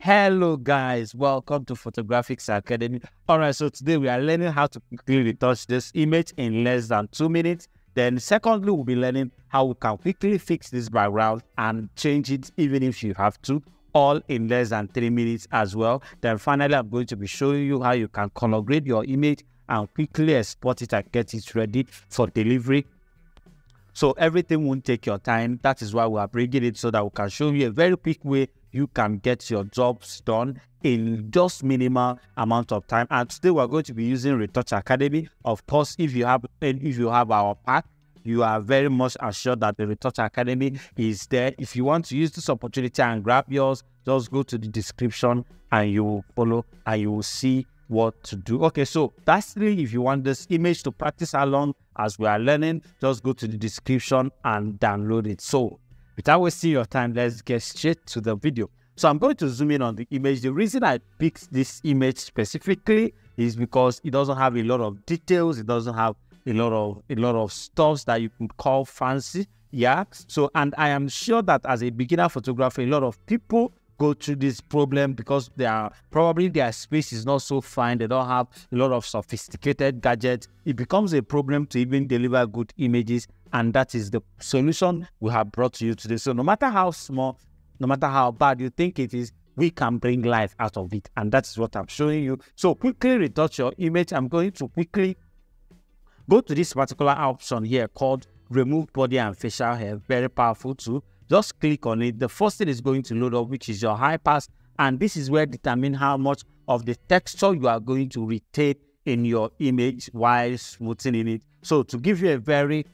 Hello guys, welcome to Photographics Academy. Alright, so today we are learning how to quickly retouch this image in less than 2 minutes. Then secondly, we'll be learning how we can quickly fix this background and change it even if you have to, all in less than 3 minutes as well. Then finally, I'm going to be showing you how you can color grade your image and quickly export it and get it ready for delivery. So everything won't take your time. That is why we are bringing it so that we can show you a very quick way you can get your jobs done in just minimal amount of time. And today we're going to be using Retouch Academy. Of course, if you have our pack, you are very much assured that the Retouch Academy is there. If you want to use this opportunity and grab yours, just go to the description and you will follow and you will see what to do. Okay, so lastly, if you want this image to practice along as we are learning, just go to the description and download it. So without wasting your time, let's get straight to the video. So I'm going to zoom in on the image. The reason I picked this image specifically is because it doesn't have a lot of details. It doesn't have a lot of stuff that you can call fancy. Yeah. So, and I am sure that as a beginner photographer, a lot of people go through this problem because their space is not so fine. They don't have a lot of sophisticated gadgets. It becomes a problem to even deliver good images, and that is the solution we have brought to you today. So no matter how small, no matter how bad you think it is, we can bring life out of it, and that's what I'm showing you. So quickly retouch your image. I'm going to quickly go to this particular option here called remove body and facial hair. Very powerful tool. Just click on it. The first thing is going to load up, which is your high pass, and this is where determine how much of the texture you are going to retain in your image while smoothing it. So to give you a very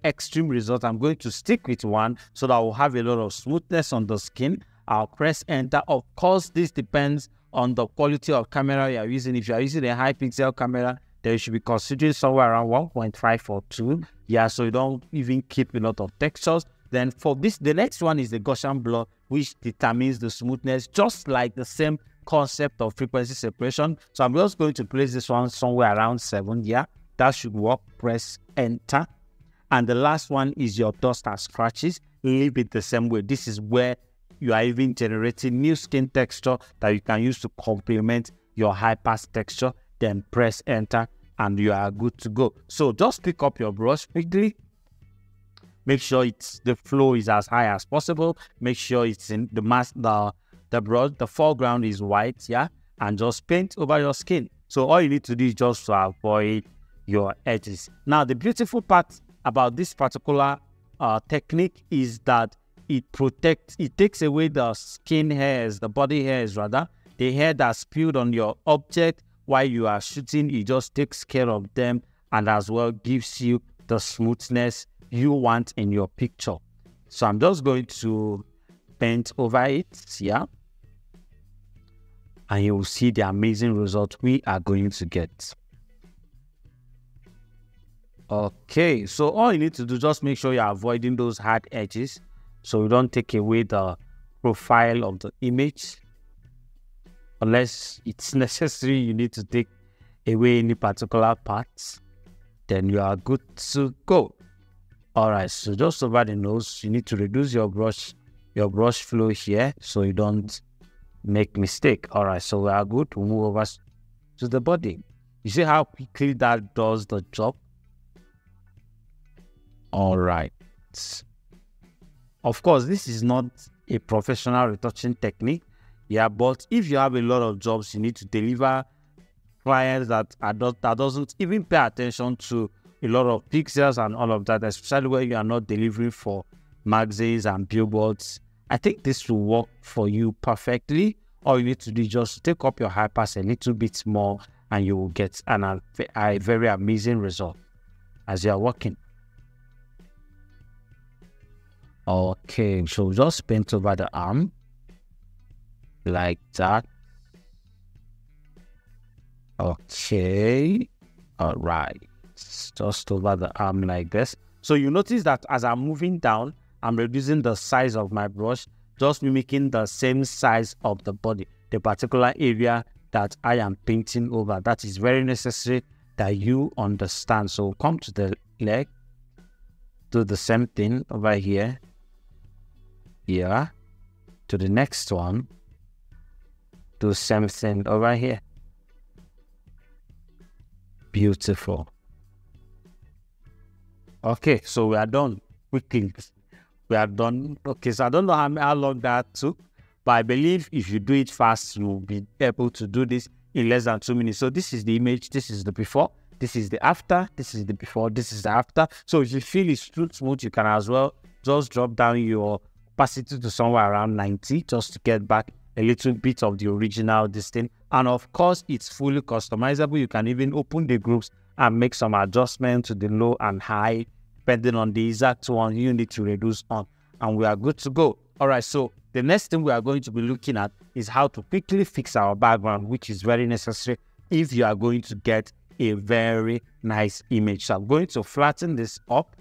extreme result, I'm going to stick with 1 so that I will have a lot of smoothness on the skin. I'll press enter. Of course, this depends on the quality of camera you are using. If you are using a high pixel camera, then you should be considering somewhere around 1.5 or 2. Yeah, so you don't even keep a lot of textures. Then for this, the next one is the Gaussian blur, which determines the smoothness, just like the same concept of frequency separation. So I'm just going to place this one somewhere around 7. Yeah, that should work. Press enter. And the last one is your dust and scratches. Leave it the same way. This is where you are even generating new skin texture that you can use to complement your high pass texture. Then press enter and you are good to go. So just pick up your brush quickly. Make sure the flow is as high as possible. Make sure it's in the brush, the foreground is white, yeah, and just paint over your skin. So all you need to do is just to avoid your edges. Now, the beautiful part about this particular technique is that it takes away the skin hairs, the body hairs rather, the hair that's spilled on your object while you are shooting. It just takes care of them and as well gives you the smoothness you want in your picture. So I'm just going to paint over it, yeah, and you will see the amazing result we are going to get. Okay, so all you need to do, just make sure you're avoiding those hard edges so you don't take away the profile of the image. Unless it's necessary, you need to take away any particular parts, then you are good to go. Alright, so just over the nose, you need to reduce your brush flow here so you don't make mistake. Alright, so we are good to move over to the body. You see how quickly that does the job? Alright. Of course, this is not a professional retouching technique. Yeah, but if you have a lot of jobs you need to deliver, clients that doesn't even pay attention to a lot of pixels and all of that, especially where you are not delivering for magazines and billboards, I think this will work for you perfectly. All you need to do is just take up your high pass a little bit more and you will get a very amazing result as you are working. Okay, so just paint over the arm like that. Okay, all right, just over the arm like this. So you notice that as I'm moving down, I'm reducing the size of my brush, just mimicking the same size of the body, the particular area that I am painting over. That is very necessary that you understand. So come to the leg, do the same thing over here, to the next one, Do same thing over here. Beautiful. Okay, so we are done quickly. We are done. Okay, so I don't know how long that took, but I believe if you do it fast, you'll be able to do this in less than 2 minutes. So this is the image, this is the before, this is the after, this is the before, this is the after. So if you feel it's too smooth, you can as well just drop down your opacity to somewhere around 90 just to get back a little bit of the original thing. And of course, it's fully customizable. You can even open the groups and make some adjustments to the low and high, depending on the exact one you need to reduce on. And we are good to go. All right, so the next thing we are going to be looking at is how to quickly fix our background, which is very necessary if you are going to get a very nice image. So I'm going to flatten this up.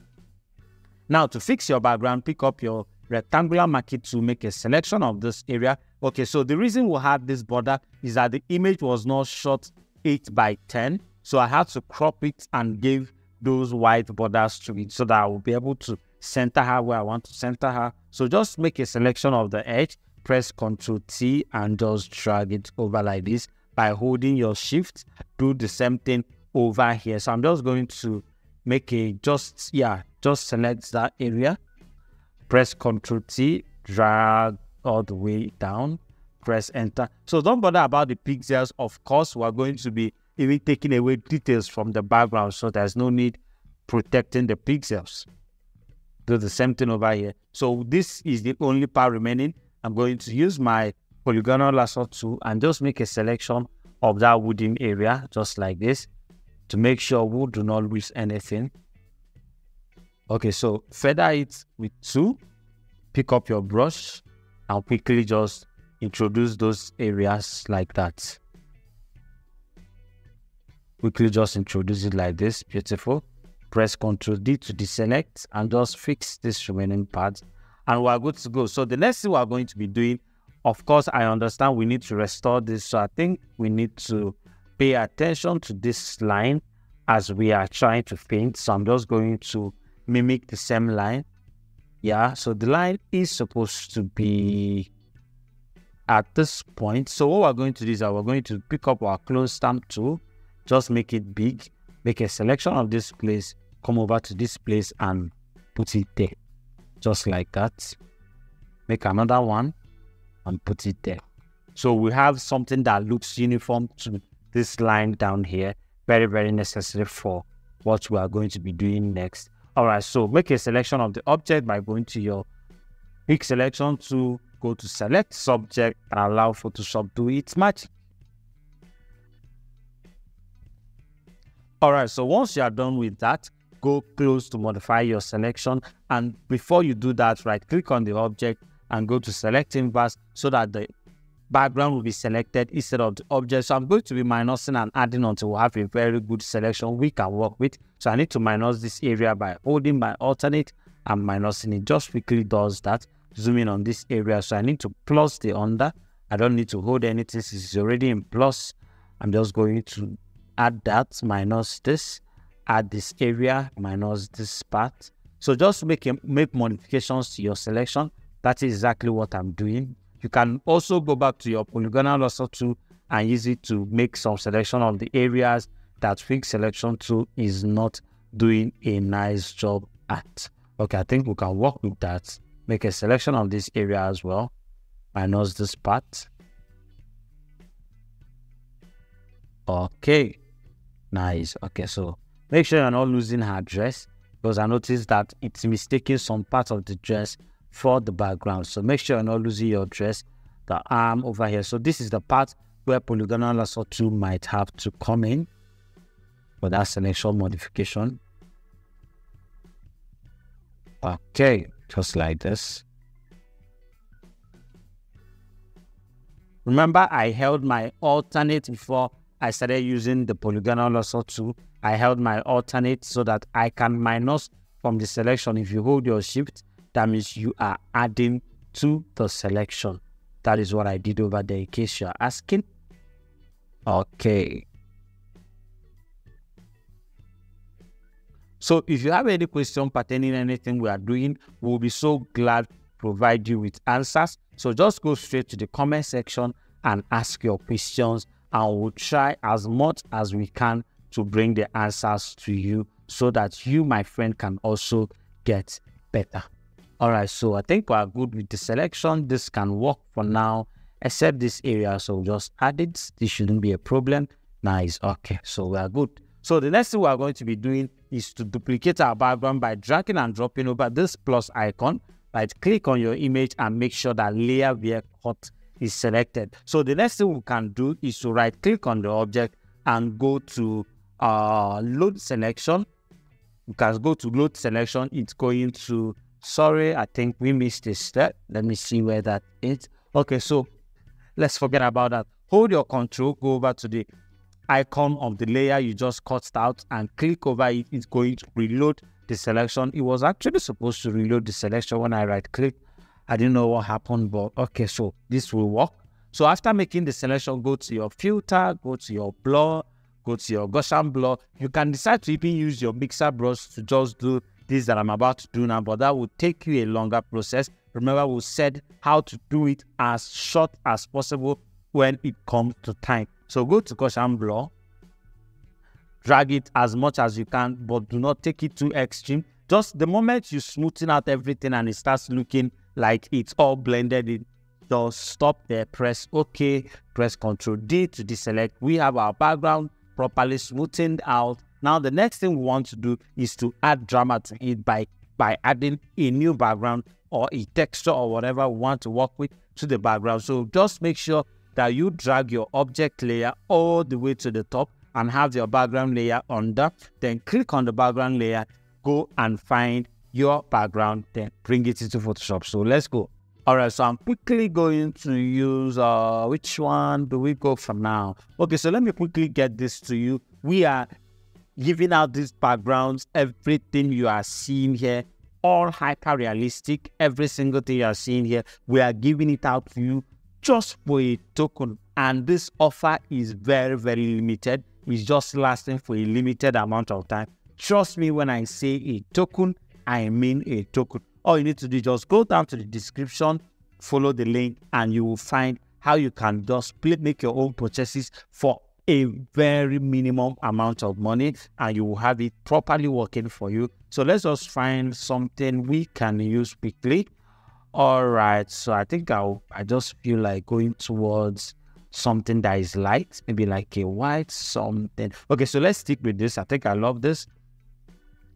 Now, to fix your background, pick up your rectangular marquee to make a selection of this area. Okay, so the reason we had this border is that the image was not shot 8 by 10. So I had to crop it and give those white borders to it so that I will be able to center her where I want to center her. So just make a selection of the edge, press Ctrl T and just drag it over like this by holding your shift. Do the same thing over here. So I'm just going to make a just select that area, press Ctrl T, drag all the way down, press enter. So don't bother about the pixels. Of course, we're going to be even taking away details from the background, so there's no need protecting the pixels. Do the same thing over here. So this is the only part remaining. I'm going to use my polygonal lasso tool and just make a selection of that wooden area, just like this, to make sure we do not lose anything. Okay, so feather it with 2, pick up your brush and quickly just introduce those areas like that. Quickly just introduce it like this. Beautiful. Press Ctrl D to deselect and just fix this remaining part, and we're good to go. So the next thing we're going to be doing, of course, I understand we need to restore this, so I think we need to pay attention to this line as we are trying to paint. So I'm just going to mimic the same line. Yeah, so the line is supposed to be at this point. So what we're going to do is that we're going to pick up our clone stamp tool, just make it big, make a selection of this place, come over to this place and put it there, just like that. Make another one and put it there. So we have something that looks uniform to this line down here. Very, very necessary for what we are going to be doing next. All right, so make a selection of the object by going to your quick selection to go to select subject and allow Photoshop to do its magic. All right, so once you are done with that, go close to modify your selection. And before you do that, right click on the object and go to select inverse so that the background will be selected instead of the object. So I'm going to be minusing and adding until we have a very good selection we can work with. So I need to minus this area by holding my alternate and minusing it. Just quickly does that. Zoom in on this area. So I need to plus the under. I don't need to hold anything. This is already in plus. I'm just going to add that, minus this, add this area, minus this part. So just make modifications to your selection. That is exactly what I'm doing. You can also go back to your polygonal lasso tool and use it to make some selection of the areas that quick selection tool is not doing a nice job at. Okay, I think we can work with that. Make a selection of this area as well, minus this part. Okay, nice. Okay, so make sure you're not losing her dress, because I noticed that it's mistaking some part of the dress for the background. So make sure you're not losing your dress, the arm over here. So this is the part where polygonal lasso tool might have to come in for that selection modification. Okay, just like this. Remember, I held my alternate before I started using the polygonal lasso tool. I held my alternate so that I can minus from the selection. If you hold your shift, that means you are adding to the selection. That is what I did over there, in case you're asking. Okay. So if you have any question pertaining to anything we are doing, we'll be so glad to provide you with answers. So just go straight to the comment section and ask your questions, and we'll try as much as we can to bring the answers to you so that you, my friend, can also get better. All right, so I think we're good with the selection. This can work for now, except this area. So we'll just add it. This shouldn't be a problem. Nice. Okay, so we are good. So the next thing we are going to be doing is to duplicate our background by dragging and dropping over this plus icon. Right, click on your image and make sure that layer where cut is selected. So the next thing we can do is to right click on the object and go to load selection. You can go to load selection. It's going to, sorry, I think we missed a step. Let me see where that is. Okay, so let's forget about that. Hold your control, go over to the icon of the layer you just cut out and click over it. It's going to reload the selection. It was actually supposed to reload the selection when I right click. I didn't know what happened, but okay, so this will work. So after making the selection, go to your filter, go to your blur, go to your Gaussian blur. You can decide to even use your mixer brush to just do this that I'm about to do now, but that will take you a longer process. Remember, we said how to do it as short as possible when it comes to time. So go to Gaussian blur, drag it as much as you can, but do not take it too extreme. Just the moment you smoothen out everything and it starts looking like it's all blended in, just stop there, press OK, press Ctrl D to deselect. We have our background properly smoothened out. Now the next thing we want to do is to add drama to it by adding a new background or a texture or whatever we want to work with to the background. So just make sure that you drag your object layer all the way to the top and have your background layer under. Then click on the background layer, go and find your background, then bring it into Photoshop. So let's go. All right, so I'm quickly going to use which one do we go for now? Okay, so let me quickly get this to you. We are giving out these backgrounds, everything you are seeing here, all hyper realistic. Every single thing you are seeing here, we are giving it out to you just for a token, and this offer is very, very limited. It's just lasting for a limited amount of time. Trust me when I say a token, I mean a token. All you need to do is just go down to the description, follow the link, and you will find how you can just make your own purchases for a very minimum amount of money, and you will have it properly working for you. So let's just find something we can use quickly. All right, so I think I just feel like going towards something that is light, maybe like a white something. Okay, so let's stick with this. I think I love this.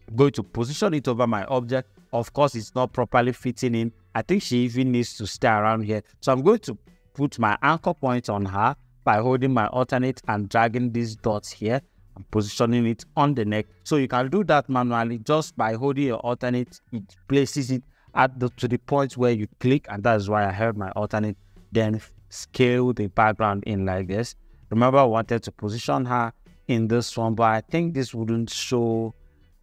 I'm going to position it over my object. Of course, it's not properly fitting in. I think she even needs to stay around here. So I'm going to put my anchor point on her by holding my alternate and dragging these dots here and positioning it on the neck. So you can do that manually just by holding your alternate. It places it to the point where you click, and that's why I held my alternate. Then scale the background in like this. Remember, I wanted to position her in this one, but I think this wouldn't show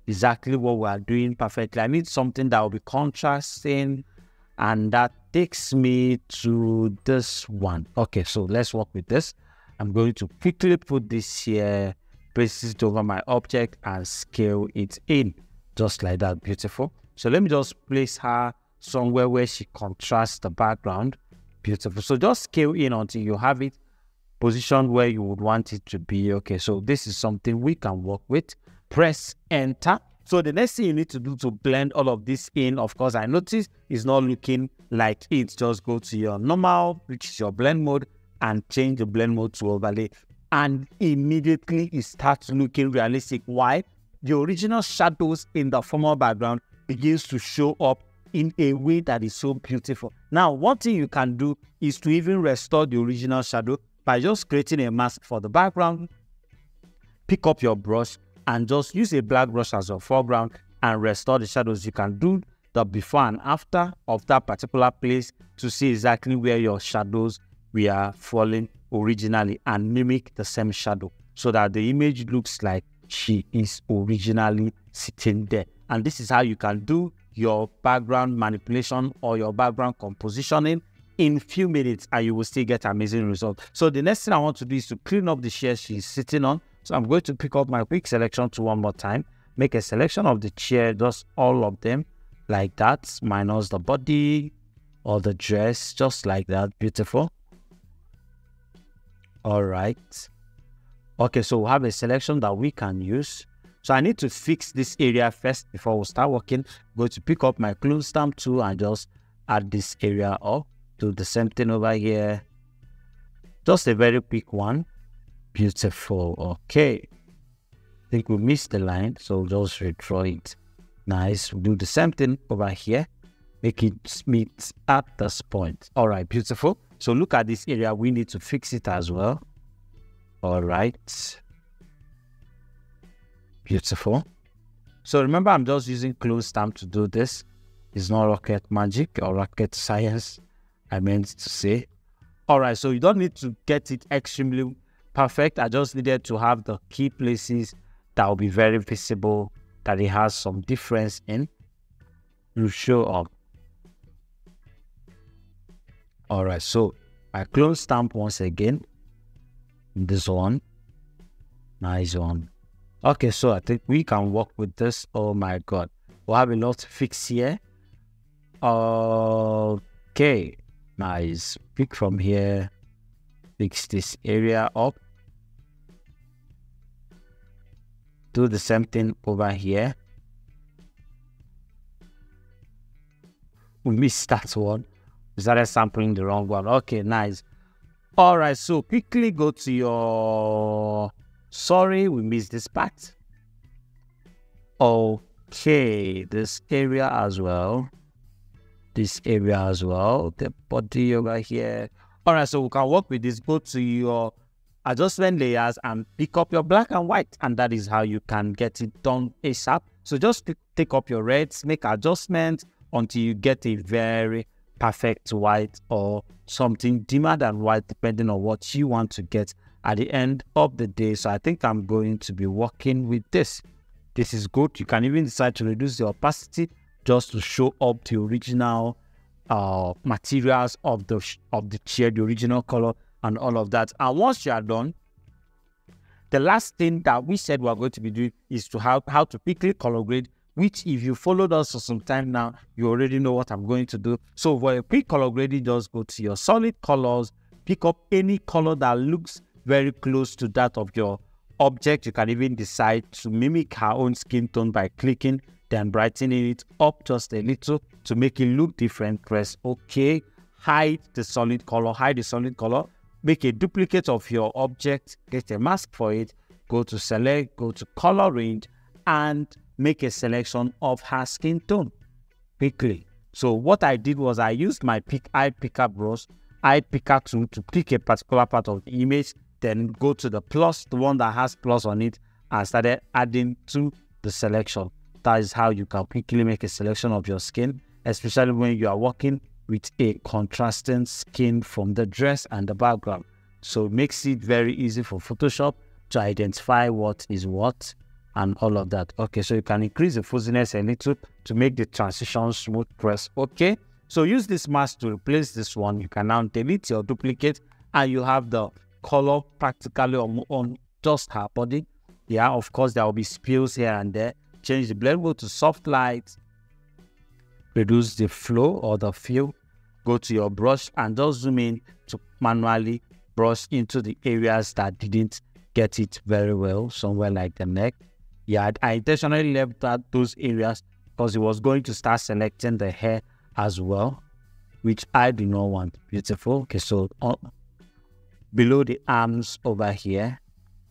exactly what we are doing perfectly. I need something that will be contrasting, and that takes me to this one. Okay, so let's work with this. I'm going to quickly put this here, place it over my object, and scale it in just like that. Beautiful. So let me just place her somewhere where she contrasts the background. Beautiful. So just scale in until you have it positioned where you would want it to be. Okay, so this is something we can work with. Press enter. So the next thing you need to do to blend all of this in, of course, I noticed it's not looking like it. Just go to your normal, which is your blend mode, and change the blend mode to overlay, and immediately it starts looking realistic. Why? The original shadows in the former background begins to show up in a way that is so beautiful. Now, one thing you can do is to even restore the original shadow by just creating a mask for the background. Pick up your brush and just use a black brush as your foreground and restore the shadows. You can do the before and after of that particular place to see exactly where your shadows were falling originally and mimic the same shadow so that the image looks like she is originally sitting there. And this is how you can do your background manipulation or your background compositioning in few minutes, and you will still get amazing results. So the next thing I want to do is to clean up the chair she's sitting on. So I'm going to pick up my quick selection tool one more time, make a selection of the chair, just all of them like that, minus the body or the dress, just like that. Beautiful. All right. Okay, so we have a selection that we can use. So I need to fix this area first before we start working. Go to pick up my clone stamp tool and just add this area up. Do the same thing over here. Just a very quick one. Beautiful. Okay. I think we missed the line, so just redraw it. Nice. We'll do the same thing over here. Make it meet at this point. All right, beautiful. So look at this area. We need to fix it as well. All right. Beautiful. So remember, I'm just using clone stamp to do this. It's not rocket magic or rocket science, I meant to say. All right, so you don't need to get it extremely perfect. I just needed to have the key places that will be very visible, that it has some difference in. You show up. All right, so I clone stamp once again. This one. Nice one. Okay, so I think we can work with this. Oh my God. We'll have a lot to fix here. Okay. Nice. Pick from here. Fix this area up. Do the same thing over here. We missed that one. We started sampling the wrong one. Okay, nice. All right, so quickly go to your... Sorry, we missed this part. Okay, this area as well. This area as well. The body over here. All right, so we can work with this. Go to your adjustment layers and pick up your black and white. And that is how you can get it done ASAP. So just take up your reds, make adjustments until you get a very perfect white or something dimmer than white, depending on what you want to get at the end of the day. So I think I'm going to be working with this. This is good. You can even decide to reduce the opacity just to show up the original materials of the chair, the original color and all of that. And once you are done, the last thing that we said we're going to be doing is to how to quickly color grade, which if you followed us for some time now, you already know what I'm going to do. So for a quick color grading, just go to your solid colors, pick up any color that looks very close to that of your object. You can even decide to mimic her own skin tone by clicking, then brightening it up just a little to make it look different. Press OK, hide the solid color, make a duplicate of your object, get a mask for it, go to select, go to color range, and make a selection of her skin tone quickly. So what I did was I used my eye picker brush, eye picker tool to pick a particular part of the image, then go to the plus, the one that has plus on it, and started adding to the selection. That is how you can quickly make a selection of your skin, especially when you are working with a contrasting skin from the dress and the background. So it makes it very easy for Photoshop to identify what is what and all of that. Okay, so you can increase the fuzziness a little to make the transition smooth. Press OK. So use this mask to replace this one. You can now delete your duplicate and you have the color practically on just her body. Yeah, of course there will be spills here and there. Change the blend mode to soft light, reduce the flow or the feel, go to your brush and just zoom in to manually brush into the areas that didn't get it very well, somewhere like the neck. Yeah, I intentionally left out those areas because it was going to start selecting the hair as well, which I do not want. Beautiful. Okay, so below the arms over here,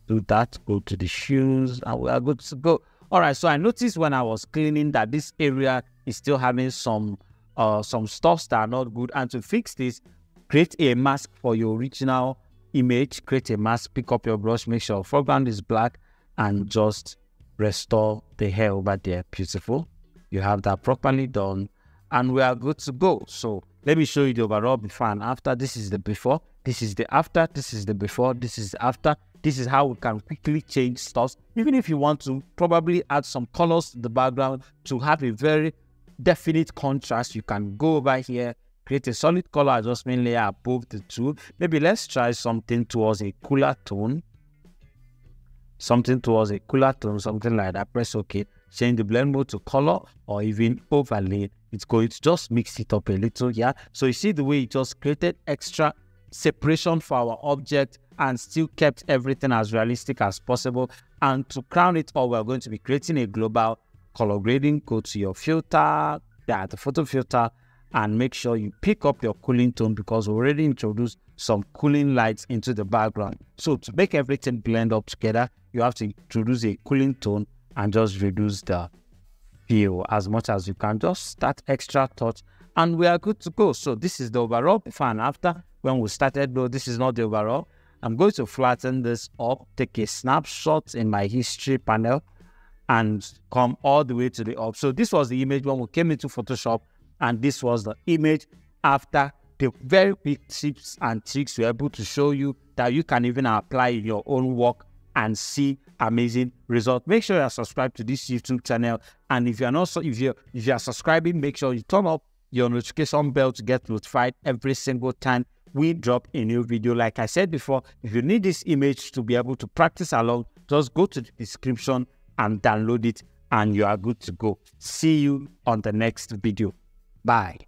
do that, go to the shoes, and we are good to go. All right, so I noticed when I was cleaning that this area is still having some stuffs that are not good. And to fix this, create a mask for your original image. Create a mask, pick up your brush, make sure foreground is black, and just restore the hair over there. Beautiful. You have that properly done, and we are good to go. So let me show you the overall before and after. This is the before, this is the after, this is the before, this is the after. This is how we can quickly change stuff. Even if you want to probably add some colors to the background to have a very definite contrast, you can go over here, create a solid color adjustment layer above the two. Maybe let's try something towards a cooler tone. Something like that. Press OK. Change the blend mode to color or even overlay. It's going to just mix it up a little. Yeah. So you see the way it just created extra separation for our object and still kept everything as realistic as possible. And to crown it all, we're going to be creating a global color grading. Go to your filter, the photo filter, and make sure you pick up your cooling tone, because we already introduced some cooling lights into the background. So to make everything blend up together, you have to introduce a cooling tone and just reduce the feel as much as you can. Just start extra touch and we are good to go. So this is the overall before and after when we started, though this is not the overall. I'm going to flatten this up, take a snapshot in my history panel and come all the way to the up. So this was the image when we came into Photoshop, and this was the image after. The very quick tips and tricks we're able to show you that you can even apply in your own work and see amazing results. Make sure you are subscribed to this YouTube channel, and if you're not, if you are subscribing, make sure you turn up your notification bell to get notified every single time we drop a new video. Like I said before, if you need this image to be able to practice along, just go to the description and download it, and you are good to go. See you on the next video. Bye.